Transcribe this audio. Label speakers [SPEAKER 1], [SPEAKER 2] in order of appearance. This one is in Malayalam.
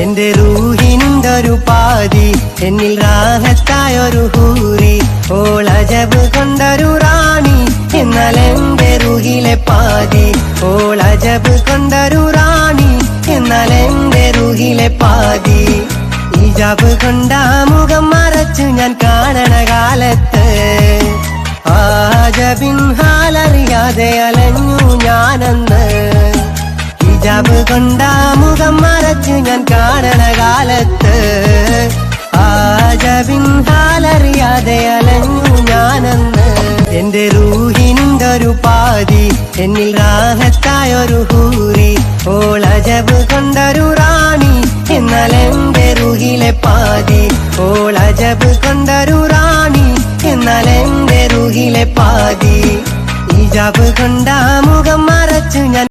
[SPEAKER 1] എന്റെ റൂഹിന്റൊരു പാതി എന്നിൽ റാഹത്തായൊരു ഹൂറി, ഓളജബ് കൊണ്ടൊരു റാണി എന്നാൽ എന്റെ റൂഹിലെ പാതി, ഓളജബ് കൊണ്ടൊരു റാണി എന്നാൽ എന്റെ റൂഹിലെ പാതി. ഹിജാബ് കൊണ്ട മുഖം മറച്ചു ഞാൻ കാണണ കാലത്ത് ആജബിൻ ഹാലറിയാതെ അലഞ്ഞു ഞാനന്ന്. ഹിജാബ് കൊണ്ട മുഖം മറച്ചു ഞാൻ കാണണ കാലത്ത് ആജബിൻ ഹാലറിയാതെ അലഞ്ഞു ഞാനന്ന്. എന്റെ റൂഹിന്റൊരു പാതി എന്നിൽ റാഹത്തായൊരു ഹൂറി, ഓളജബ് കൊണ്ടൊരു റാണി എന്നാൽ എന്റെ റൂഹിലെ പാതി, ഓളജബ് കൊണ്ടൊരു റാണി എന്നാൽ എന്റെ റൂഹിലെ പാതി. ഹിജാബ് കൊണ്ട മുഖം മറച്ചു ഞാൻ